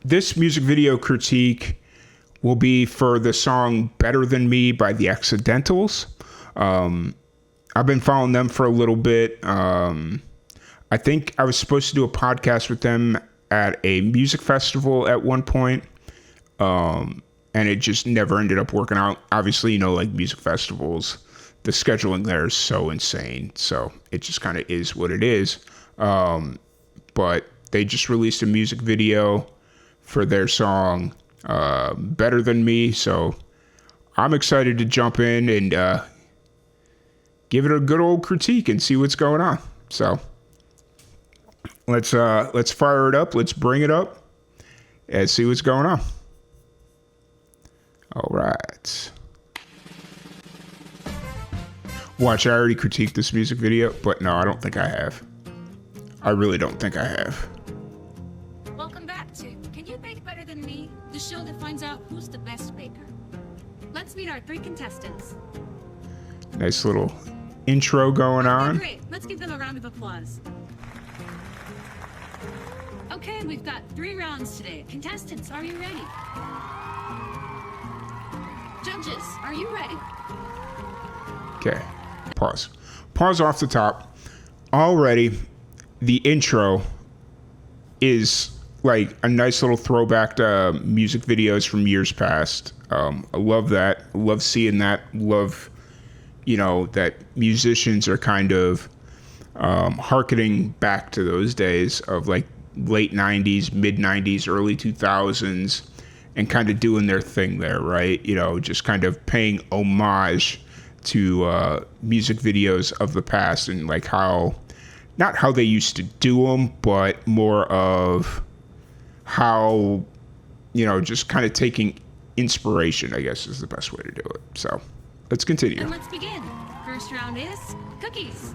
this music video critique will be for the song Better Than Me by The Accidentals. I've been following them for a little bit. I think I was supposed to do a podcast with them at a music festival at one point. And it just never ended up working out. Obviously, like music festivals, the scheduling there is so insane. So it just kind of is what it is. But they just released a music video for their song, Better Than Me. So I'm excited to jump in and, give it a good old critique and see what's going on. So let's fire it up. Let's bring it up and see what's going on. All right. Watch, I already critiqued this music video, but no, I don't think I have. I really don't think I have. Welcome back to Can You Bake Better Than Me? The show that finds out who's the best baker. Let's meet our 3 contestants. Nice little intro going on. Great. Let's give them a round of applause. Okay, we've got 3 rounds today. Contestants, are you ready? Judges, are you ready? Okay. Pause off the top. Already, the intro is like a nice little throwback to music videos from years past. I love that. Love seeing that. Love, that musicians are kind of hearkening back to those days of like late 90s, mid 90s, early 2000s, and kind of doing their thing there, right? Just kind of paying homage to music videos of the past and like not how they used to do them, but more of how, just kind of taking inspiration, I guess is the best way to do it. So let's continue. And let's begin. First round is cookies.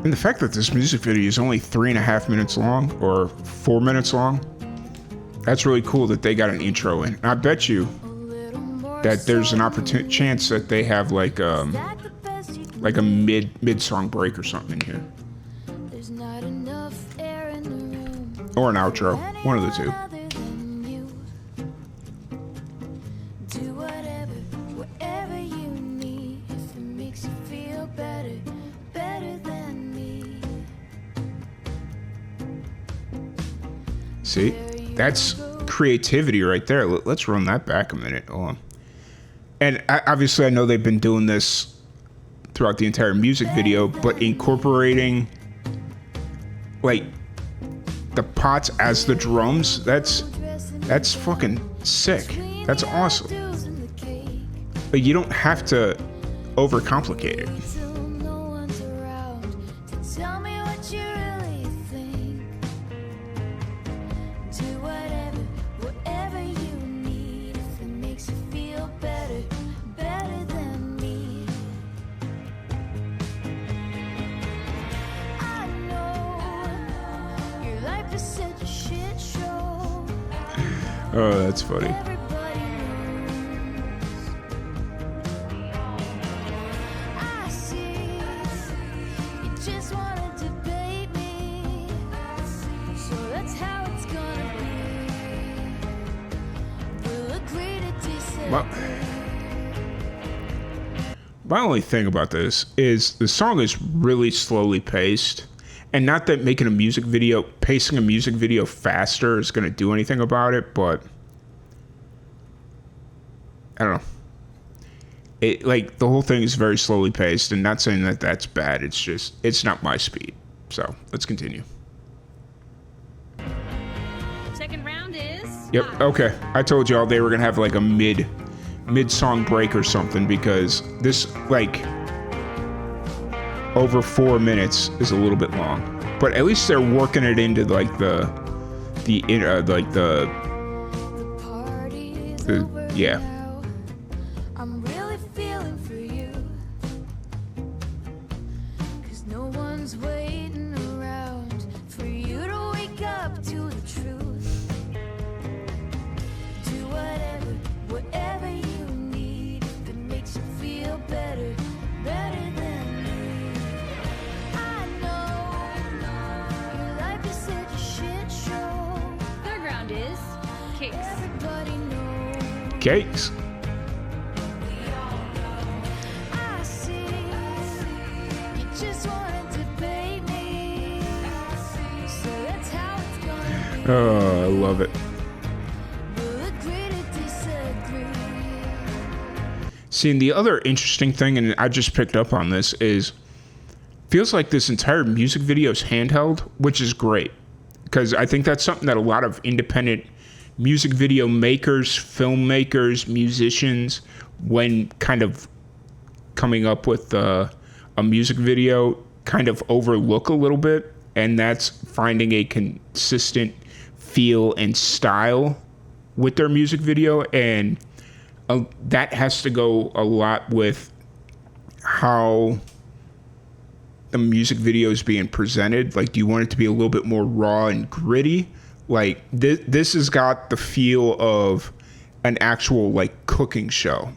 And the fact that this music video is only 3.5 minutes long or 4 minutes long, that's really cool that they got an intro in. And I bet you that there's an chance that they have like a mid-song break or something in here. Or an outro, one of the two. See, that's creativity right there. Let's run that back a minute. Hold on. And obviously I know they've been doing this throughout the entire music video, but incorporating like the pots as the drums, that's fucking sick. That's awesome. But you don't have to overcomplicate it. Oh, that's funny. Well, my only thing about this is the song is really slowly paced. And not that pacing a music video faster is going to do anything about it, but I don't know. Like the whole thing is very slowly paced, and not saying that that's bad. It's just, it's not my speed. So let's continue. Second round is... Yep. Okay. I told y'all they were going to have like a mid-song break or something, because this like over 4 minutes is a little bit long, but at least they're working it into like yeah. I'm really feeling for you, 'cause no one's waiting around for you to wake up to the truth. Do whatever you need if it makes you feel better cakes. I see you just wanna debate me, so that's how it's gonna be. Oh, I love it. We'll agree to disagree. See, and the other interesting thing, and I just picked up on this, is feels like this entire music video is handheld, which is great. Because I think that's something that a lot of independent music video makers, filmmakers, musicians, when kind of coming up with a music video, kind of overlook a little bit. And that's finding a consistent feel and style with their music video. And that has to go a lot with how the music video is being presented. Like, do you want it to be a little bit more raw and gritty? Like, this has got the feel of an actual, like, cooking show.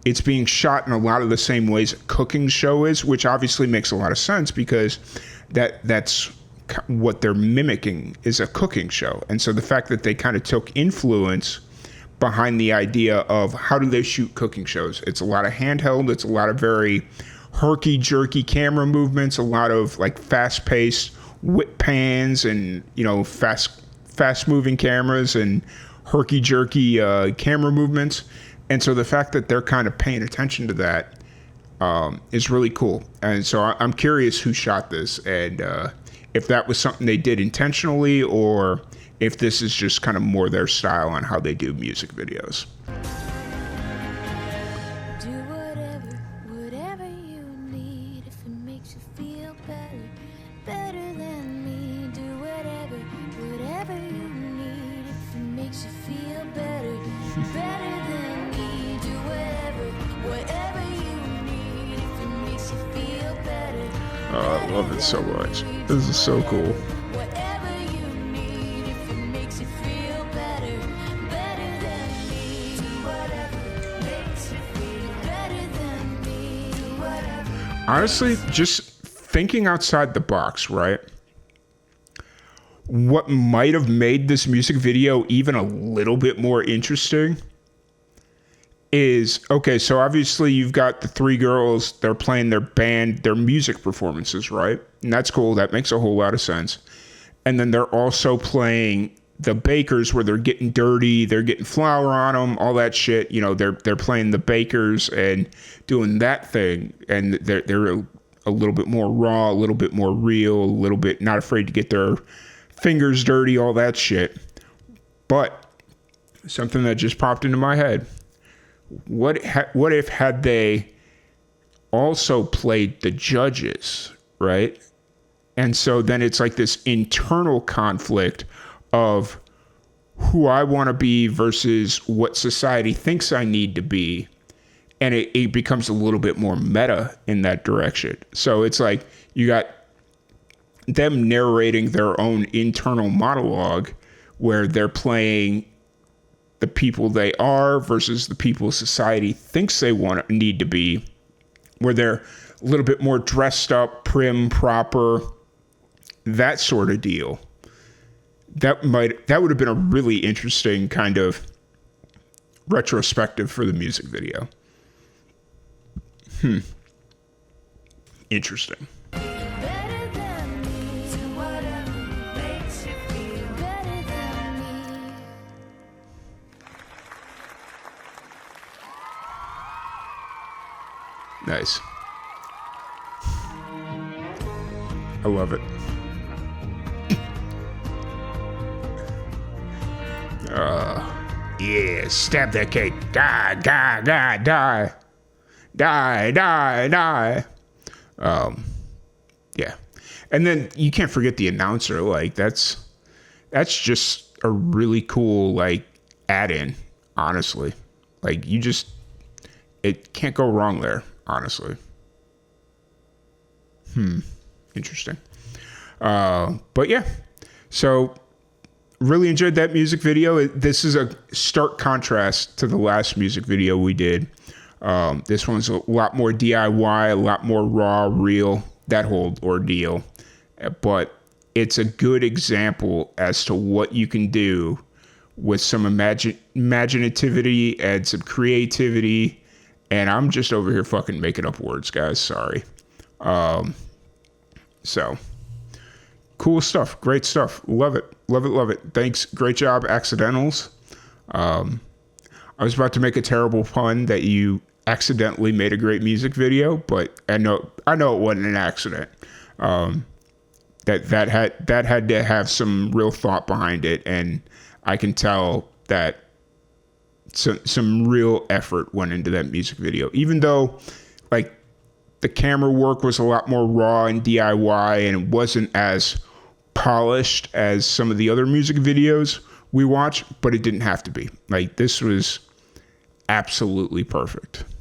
It's being shot in a lot of the same ways a cooking show is, which obviously makes a lot of sense because that's what they're mimicking, is a cooking show. And so the fact that they kind of took influence behind the idea of how do they shoot cooking shows. It's a lot of handheld. It's a lot of very herky-jerky camera movements, a lot of like fast-paced whip pans and, you know, fast-moving cameras and herky-jerky camera movements. And so the fact that they're kind of paying attention to that is really cool. And so I'm curious who shot this and if that was something they did intentionally or if this is just kind of more their style on how they do music videos. Do whatever you need if it makes you feel better than me. Do whatever you need if it makes you feel better than me. Do whatever you need if it makes you feel better. Oh, I love it so much. This is so cool. Whatever you need if it makes you feel better than me. Do whatever makes you feel better than me. Do whatever. Honestly, just thinking outside the box, right? What might have made this music video even a little bit more interesting is, okay, so obviously you've got the three girls, they're playing their band, their music performances, right? And that's cool. That makes a whole lot of sense. And then they're also playing the bakers where they're getting dirty, they're getting flour on them, all that shit. You know, they're playing the bakers and doing that thing. And they're a little bit more raw, a little bit more real, a little bit not afraid to get their fingers dirty, all that shit. But something that just popped into my head. What if had they also played the judges, right? And so then it's like this internal conflict of who I want to be versus what society thinks I need to be. And it becomes a little bit more meta in that direction. So it's like you got them narrating their own internal monologue where they're playing the people they are versus the people society thinks they need to be, where they're a little bit more dressed up, prim, proper, that sort of deal. That would have been a really interesting kind of retrospective for the music video. Interesting. Better than me. Do whatever makes you feel better than me. Nice. I love it. Yeah, stab that cake. Die, die, die, die. Die, die, die. Yeah. And then you can't forget the announcer. Like, that's just a really cool, like, add-in, honestly. Like, it can't go wrong there, honestly. Interesting. But yeah, so really enjoyed that music video. This is a stark contrast to the last music video we did. This one's a lot more DIY, a lot more raw, real, that whole ordeal. But it's a good example as to what you can do with some imaginativity and some creativity. And I'm just over here fucking making up words, guys. Sorry. So cool stuff. Great stuff. Love it. Love it. Love it. Thanks. Great job, Accidentals. I was about to make a terrible pun that you accidentally made a great music video, but I know it wasn't an accident. That had to have some real thought behind it, and I can tell that some real effort went into that music video. Even though, like, the camera work was a lot more raw and DIY, and it wasn't as polished as some of the other music videos we watch, but it didn't have to be. Like, this was absolutely perfect.